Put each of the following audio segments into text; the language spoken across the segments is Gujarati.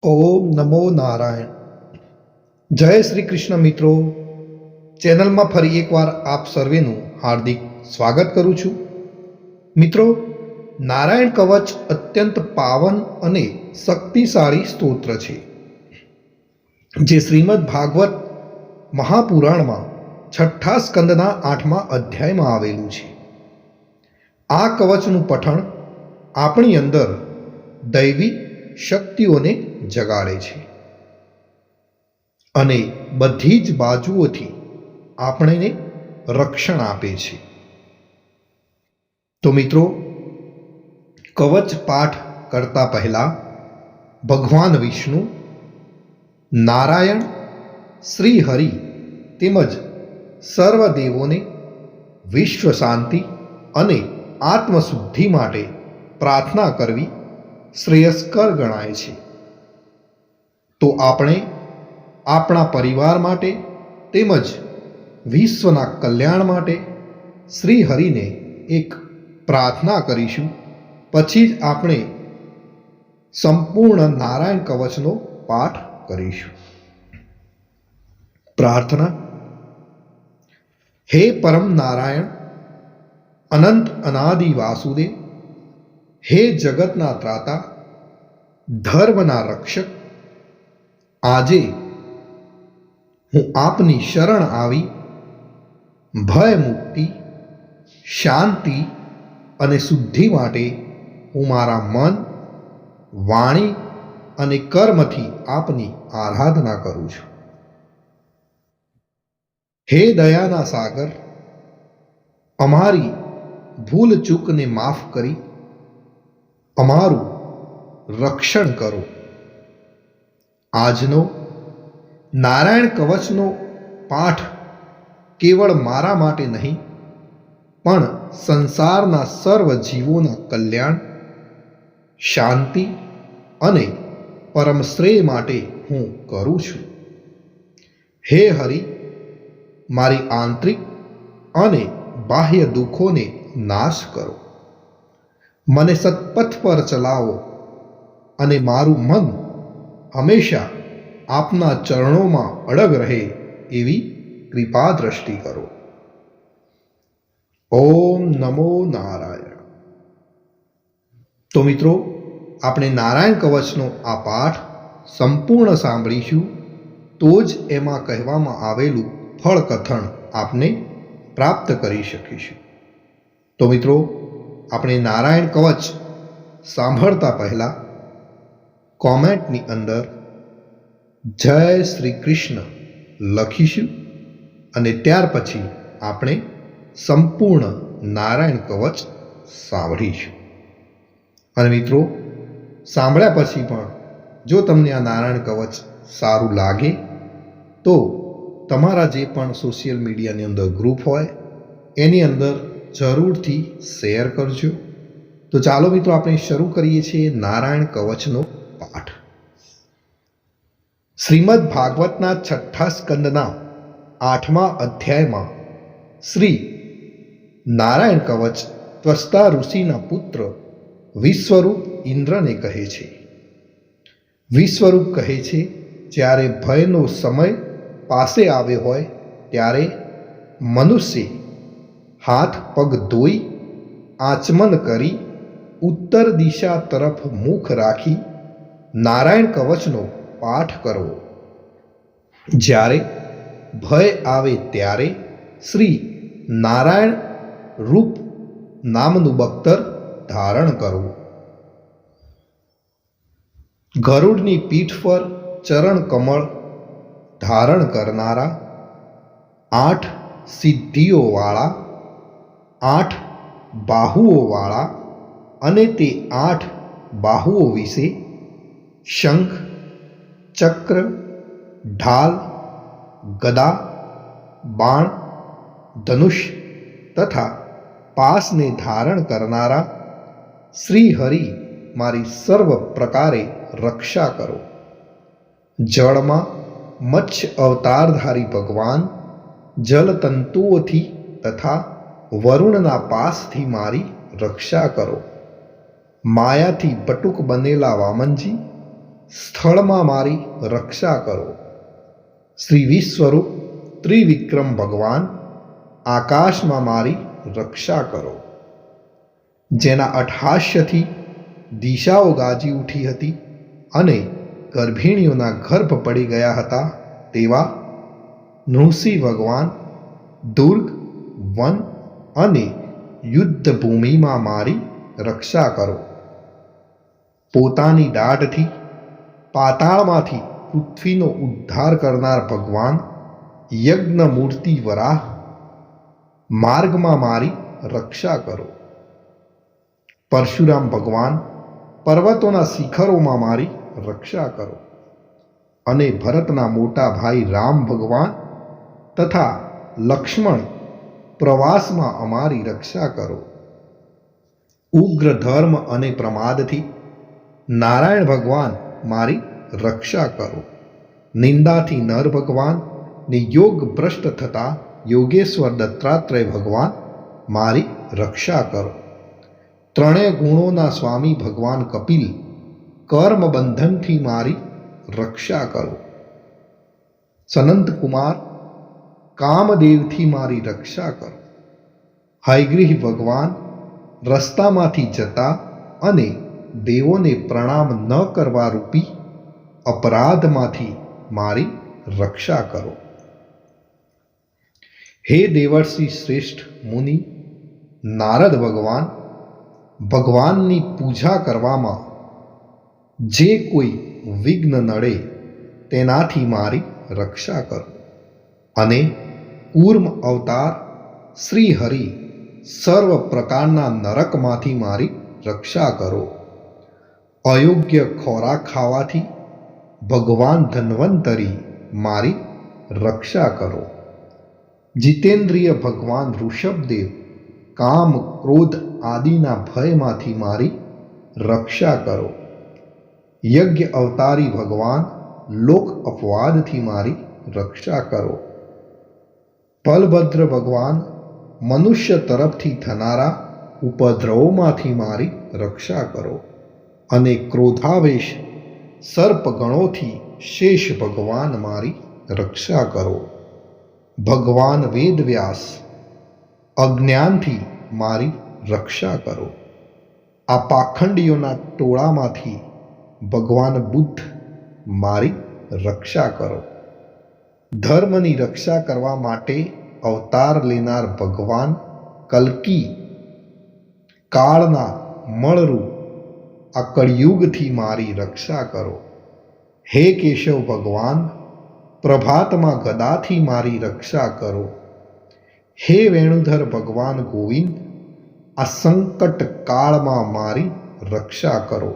ઓમ નમો નારાયણ. જય શ્રી કૃષ્ણ મિત્રો. ચેનલમાં ફરી એકવાર આપ સર્વેનું હાર્દિક સ્વાગત કરું છું. મિત્રો, નારાયણ કવચ અત્યંત પાવન અને શક્તિશાળી સ્તોત્ર છે, જે શ્રીમદ ભાગવત મહાપુરાણમાં 6ઠ્ઠા સ્કંદના 8મા અધ્યાયમાં આવેલું છે. આ કવચનું પઠણ આપણી અંદર દૈવી શક્તિઓને જગાડે છે અને બધી જ બાજુઓથી આપણને રક્ષણ આપે છે. તો મિત્રો, કવચ પાઠ કરતા પહેલા ભગવાન વિષ્ણુ, નારાયણ, શ્રી હરિ તેમજ સર્વ દેવોને વિશ્વ શાંતિ અને આત્મશુદ્ધિ માટે પ્રાર્થના કરવી શ્રેયસ્કર ગણાય છે. તો આપણે આપણા પરિવાર માટે તેમજ વિશ્વના કલ્યાણ માટે શ્રી હરિને એક પ્રાર્થના કરીશું. પછી જ આપણે સંપૂર્ણ નારાયણ કવચનો પાઠ કરીશું. પ્રાર્થના. હે પરમ નારાયણ, અનંત અનાદિ વાસુદેવ, હે જગતના ત્રાતા, ધર્મના રક્ષક, આજે હું આપની શરણ આવી ભય મુક્તિ, શાંતિ અને શુદ્ધિ માટે હું મારા મન, વાણી અને કર્મથી આપની આરાધના કરું છું. હે દયાના સાગર, અમારી ભૂલ ચૂકને માફ કરી અમારું રક્ષણ કરો. આજનો નારાયણ કવચનો પાઠ કેવળ મારા માટે નહીં, પણ સંસારના સર્વ જીવોના કલ્યાણ, શાંતિ અને પરમ શ્રેય માટે હું કરું છું. હે હરિ, મારી આંતરિક અને બાહ્ય દુઃખોને નાશ કરો. મને સત્પથ પર ચલાવો અને મારું મન હંમેશા આપના ચરણોમાં અડગ રહે એવી કૃપા દ્રષ્ટિ કરો. ઓમ નમો નારાયણ. તો મિત્રો, આપણે નારાયણ કવચનો આ પાઠ સંપૂર્ણ સાંભળીશું, તો જ એમાં કહેવામાં આવેલું ફળ કથન આપને પ્રાપ્ત કરી શકીશું. તો મિત્રો, આપણે નારાયણ કવચ સાંભળતા પહેલા કોમેન્ટની અંદર જય શ્રી કૃષ્ણ લખીશું અને ત્યાર પછી આપણે સંપૂર્ણ નારાયણ કવચ સાંભળીશું. અને મિત્રો, સાંભળ્યા પછી પણ જો તમને આ નારાયણ કવચ સારું લાગે તો તમારા જે પણ સોશિયલ મીડિયાની અંદર ગ્રુપ હોય એની અંદર જરૂરથી શેર કરજો. તો ચાલો મિત્રો, આપણે શરૂ કરીએ છીએ નારાયણ કવચનો પાઠ. શ્રીમદ ભાગવતના 6ઠ્ઠા સ્કંદના 8મા અધ્યાયમાં શ્રી નારાયણ કવચ ત્વષ્ટા ઋષિના પુત્ર વિશ્વરૂપ ઇન્દ્રને કહે છે. વિશ્વરૂપ કહે છે, જ્યારે ભયનો સમય પાસે આવ્યો હોય ત્યારે મનુષ્ય હાથ પગ ધોઈ આચમન કરી ઉત્તર દિશા તરફ મુખ રાખી નારાયણ કવચનો પાઠ કરવો. જ્યારે ભય આવે ત્યારે શ્રી નારાયણ રૂપ નામનું બખ્તર ધારણ કરવું. ગરુડની પીઠ પર ચરણ કમળ ધારણ કરનારા, 8 સિદ્ધિઓવાળા, 8 બાહુઓવાળા અને તે 8 બાહુઓ વિશે શંખ, ચક્ર, ઢાલ, ગદા, બાણ, ધનુષ તથા પાસને ધારણ કરનારા શ્રી હરિ મારી સર્વ પ્રકારે રક્ષા કરો. જળમાં મત્સ્ય અવતારધારી ભગવાન જલતંતુઓથી તથા વરુણના પાસથી મારી રક્ષા કરો. માયાથી બટુક બનેલા વામનજી સ્થળમાં મારી રક્ષા કરો. શ્રી વિશ્વરૂપ ત્રિવિક્રમ ભગવાન આકાશમાં મારી રક્ષા કરો. જેના અટ્ટહાસ્યથી દિશાઓ ગાજી ઉઠી હતી અને ગર્ભિણીઓના ગર્ભ પડી ગયા હતા તેવા નૃસિંહ ભગવાન દુર્ગ, વન અને યુદ્ધ ભૂમિમાં મારી રક્ષા કરો. પોતાની દાઢથી પાતાળમાંથી પૃથ્વીનો ઉદ્ધાર કરનાર ભગવાન યજ્ઞ મૂર્તિ વરાહ માર્ગમાં મારી રક્ષા કરો. પરશુરામ ભગવાન પર્વતોના શિખરોમાં મારી રક્ષા કરો. અને ભરતના મોટા ભાઈ રામ ભગવાન તથા લક્ષ્મણ પ્રવાસમાં અમારી રક્ષા કરો. ઉગ્ર ધર્મ અને પ્રમાદથી નારાયણ ભગવાન મારી રક્ષા કરો. નિંદાથી નર ભગવાન ને યોગ ભ્રષ્ટ થતા યોગેશ્વર દત્તાત્રેય ભગવાન મારી રક્ષા કરો. ત્રણેય ગુણોના સ્વામી ભગવાન કપિલ કર્મ બંધનથી મારી રક્ષા કરો. સનંત કુમાર કામદેવથી મારી રક્ષા કરો. હયગ્રીવ ભગવાન રસ્તામાંથી જતા અને દેવોને પ્રણામ ન કરવા રૂપી અપરાધમાંથી મારી રક્ષા કરો. હે દેવર્ષિ શ્રેષ્ઠ મુનિ નારદ ભગવાન, ભગવાનની પૂજા કરવામાં જે કોઈ વિઘ્ન નડે તેનાથી મારી રક્ષા કરો. અને કૂર્મ અવતાર શ્રી હરિ સર્વ પ્રકારના નરકમાંથી મારી રક્ષા કરો. અયોગ્ય ખોરાક ખાવાથી ભગવાન ધન્વંતરી મારી રક્ષા કરો. જીતેન્દ્રિય ભગવાન ઋષભદેવ કામ ક્રોધ આદિના ભયમાંથી મારી રક્ષા કરો. યજ્ઞ અવતારી ભગવાન લોક અપવાદથી મારી રક્ષા કરો. બલભદ્ર ભગવાન મનુષ્ય તરફથી થનારા ઉપદ્રવોમાંથી મારી રક્ષા કરો. અને ક્રોધાવેશ સર્પગણોથી શેષ ભગવાન મારી રક્ષા કરો. ભગવાન વેદવ્યાસ અજ્ઞાનથી મારી રક્ષા કરો. આ પાખંડીઓના ટોળામાંથી ભગવાન બુદ્ધ મારી રક્ષા કરો. ધર્મની રક્ષા કરવા માટે અવતાર લેનાર ભગવાન કલ્કી કાળના મળરૂપ આ કળિયુગથી મારી રક્ષા કરો. હે કેશવ ભગવાન પ્રભાતમાં ગદાથી મારી રક્ષા કરો. હે વેણુધર ભગવાન ગોવિંદ આ સંકટ કાળમાં મારી રક્ષા કરો.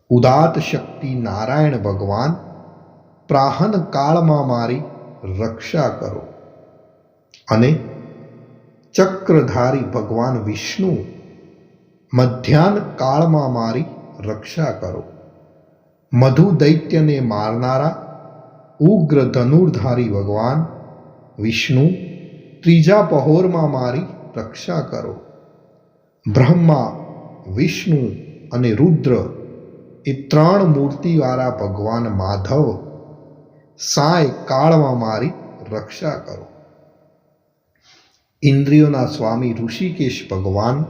ઉદાત શક્તિ નારાયણ ભગવાન પ્રાહન કાળમાં મારી રક્ષા કરો. અને ચક્રધારી ભગવાન વિષ્ણુ મધ્યાહ્ન કાળમાં મારી રક્ષા કરો. મધુ દૈત્યને મારનારા ઉગ્ર ધનુર્ધારી ભગવાન વિષ્ણુ ત્રીજા પહોરમાં મારી રક્ષા કરો. બ્રહ્મા, વિષ્ણુ અને રુદ્ર એ ત્રણ મૂર્તિવાળા ભગવાન માધવ સાય કાળમાં મારી રક્ષા કરો. ઇન્દ્રિયોના સ્વામી ઋષિકેશ ભગવાન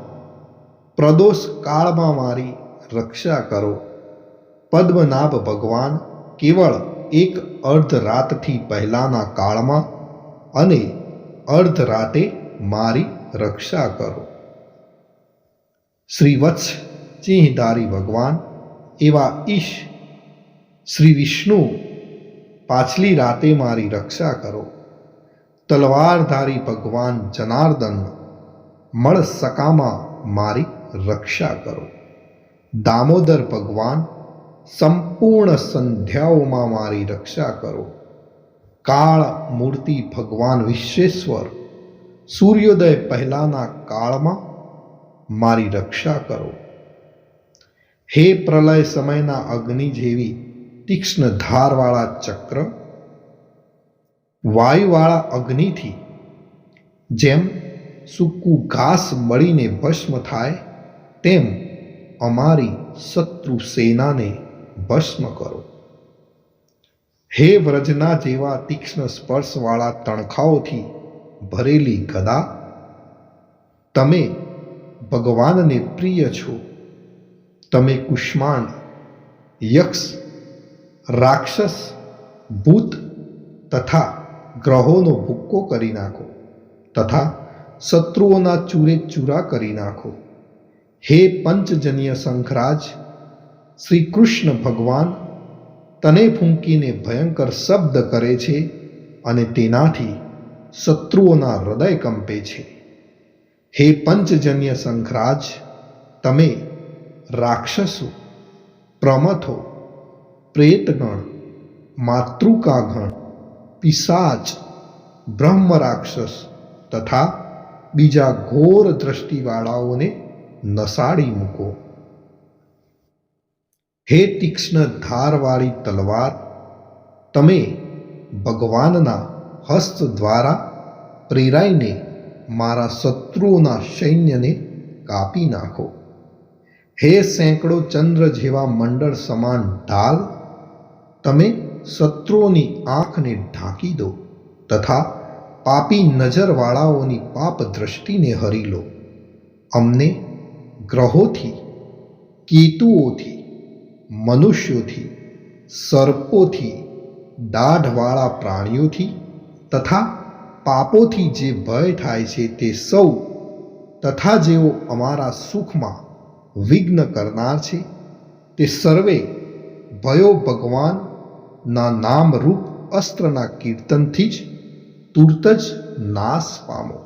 પ્રદોષ કાળમાં મારી રક્ષા કરો. પદ્મનાભ ભગવાન કેવળ એક અર્ધ રાતથી પહેલાના કાળમાં અને અર્ધ રાતે મારી રક્ષા કરો. શ્રી વત્સ સિંહધારી ભગવાન એવા ઈશ શ્રી વિષ્ણુ પાછલી રાતે મારી રક્ષા કરો. તલવારધારી ભગવાન જનાર્દન મળ સકામાં મારી રક્ષા કરો. દામોદર ભગવાન સંપૂર્ણ સંધ્યાઓમાં મારી રક્ષા કરો. કાળ મૂર્તિ ભગવાન વિશ્વેશ્વર સૂર્યોદય પહેલાના કાળમાં મારી રક્ષા કરો. હે પ્રલય સમયના અગ્નિ જેવી તીક્ષ્ણ ધારવાળા ચક્ર, વાયુવાળા અગ્નિથી જેમ સૂકું ઘાસ બળીને ભસ્મ થાય તેમ અમારી શત્રુ સેનાને ભસ્મ કરો. હે વ્રજના જેવા તીક્ષ્ણ સ્પર્શવાળા તણખાઓથી ભરેલી ગદા, તમે ભગવાનને પ્રિય છો. તમે કુષ્માંડ, યક્ષ, રાક્ષસ, ભૂત તથા ગ્રહોનો ભૂક્કો કરી નાખો તથા શત્રુઓના ચૂરે ચૂરા કરી નાખો. હે પંચજન્ય શંખરાજ, શ્રી કૃષ્ણ ભગવાન તને ફૂંકીને ભયંકર શબ્દ કરે છે અને તેનાથી શત્રુઓના હૃદય કંપે છે. હે પંચજન્ય શંખરાજ, તમે રાક્ષસો, પ્રમથો, પ્રેતગણ, માતૃકાગણ, પિશાચ, બ્રહ્મ રાક્ષસ તથા બીજા ઘોર દ્રષ્ટિવાળાઓને નસાડી મૂકો. હે તીક્ષ્ણ ધારવાળી તલવાર, તમે ભગવાનના હસ્ત દ્વારા પ્રેરાઈને મારા શત્રુઓના સૈન્યને કાપી નાખો. હે સેંકડો ચંદ્ર જેવા મંડળ સમાન ઢાલ, તમે શત્રુઓની આંખને ઢાંકી દો તથા પાપી નજરવાળાઓની પાપ દ્રષ્ટિને હરી લો. અમને ગ્રહોથી, કેતુઓથી, મનુષ્યોથી, સર્પોથી, દાઢવાળા પ્રાણીઓથી તથા પાપોથી જે ભય થાય છે તે સૌ તથા જેઓ અમારા સુખમાં વિઘ્ન કરનાર છે તે સર્વે ભયો ભગવાનના નામરૂપ અસ્ત્રના કીર્તનથી જ તુરત જ નાશ પામો.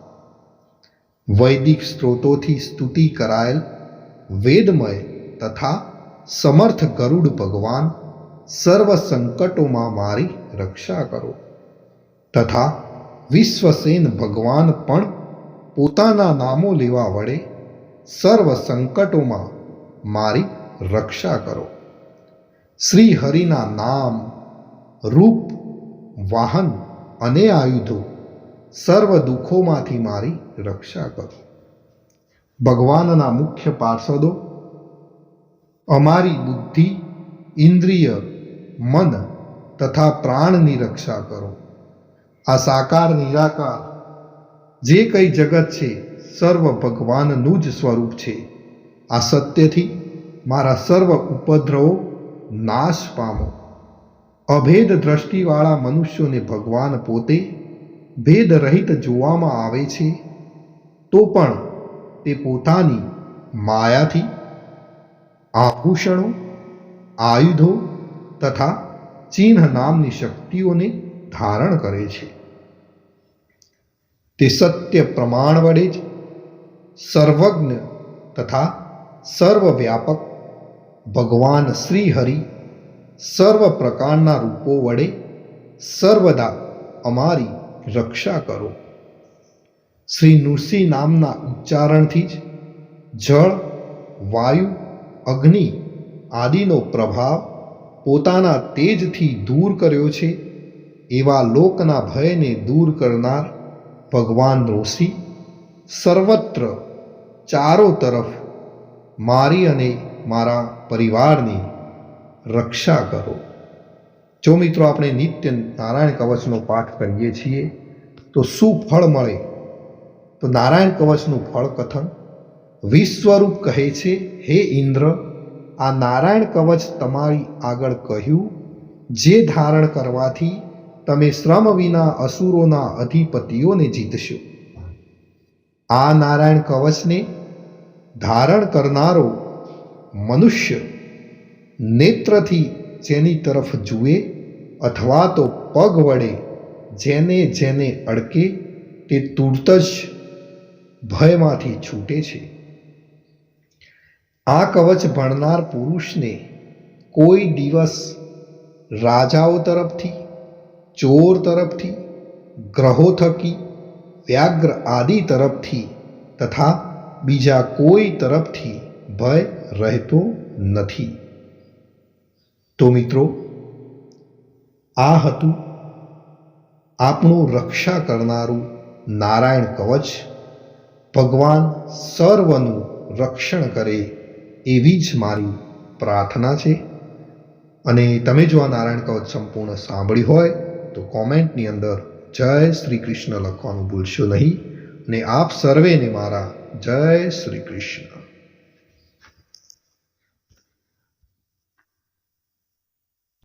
વૈદિક સ્ત્રોતોથી સ્તુતિ કરાયેલ વેદમય તથા સમર્થ ગરુડ ભગવાન સર્વ સંકટોમાં મારી રક્ષા કરો તથા વિશ્વસેન ભગવાન પણ પોતાના નામો લેવા વડે સર્વ સંકટોમાં મારી રક્ષા કરો. શ્રી હરિના નામ, રૂપ, વાહન અને આયુધો સર્વ દુઃખોમાંથી મારી રક્ષા કરો. ભગવાનના મુખ્ય પાર્ષદો અમારી બુદ્ધિ, ઇન્દ્રિય, મન તથા પ્રાણની રક્ષા કરો. આ સાકાર નિરાકાર જે કંઈ જગત છે સર્વ ભગવાનનું જ સ્વરૂપ છે. આ સત્યથી મારા સર્વ ઉપદ્રવો નાશ પામો. અભેદ દ્રષ્ટિવાળા મનુષ્યોને ભગવાન પોતે ભેદ રહિત જોવામાં આવે છે તો પણ તે પોતાની માયાથી આભૂષણો, આયુધો તથા ચિહ્ન નામની શક્તિઓને ધારણ કરે છે. તે સત્ય પ્રમાણ વડે જ સર્વજ્ઞ તથા સર્વવ્યાપક ભગવાન શ્રી હરિ સર્વ પ્રકારના રૂપો વડે સર્વદા અમારી રક્ષા કરો. શ્રી નૃસિંહ નામના ઉચ્ચારણથી જ જળ, વાયુ, અગ્નિ આદિનો પ્રભાવ પોતાના તેજથી દૂર કર્યો છે. એવા લોકના ભયને દૂર કરનાર ભગવાન નૃસિંહ સર્વત્ર ચારો તરફ મારી અને મારા પરિવારની રક્ષા કરો. જો મિત્રો આપણે નિત્ય નારાયણ કવચનો પાઠ કરીએ છીએ તો શું ફળ મળે? તો નારાયણ કવચનું ફળ કથન વિશ્વરૂપ કહે છે, હે ઇન્દ્ર, આ નારાયણ કવચ તમારી આગળ કહ્યું જે ધારણ કરવાથી તમે શ્રમ વિના અસુરોના અધિપતિઓને જીતશો. આ નારાયણ કવચને ધારણ કરનારો મનુષ્ય નેત્રથી જેની તરફ જુએ અથવા તો પગ વડે જેને જેને અડકે તે તુરત જ ભયમાંથી છૂટે છે. આ કવચ ભણનાર પુરુષને કોઈ દિવસ રાજાઓ તરફથી, ચોર તરફથી, ગ્રહો થકી, વ્યાઘ્ર આદિ તરફથી તથા બીજા કોઈ તરફથી ભય રહેતો નથી. તો મિત્રો, આ હતું આપણું રક્ષા કરનારું નારાયણ કવચ. ભગવાન સર્વનું રક્ષણ કરે એવી જ મારી પ્રાર્થના છે. અને તમે જો આ નારાયણ કવચ સંપૂર્ણ સાંભળ્યું હોય તો કોમેન્ટની અંદર જય શ્રી કૃષ્ણ લખવાનું ભૂલશો નહીં. અને આપ સર્વેને મારા જય શ્રી કૃષ્ણ.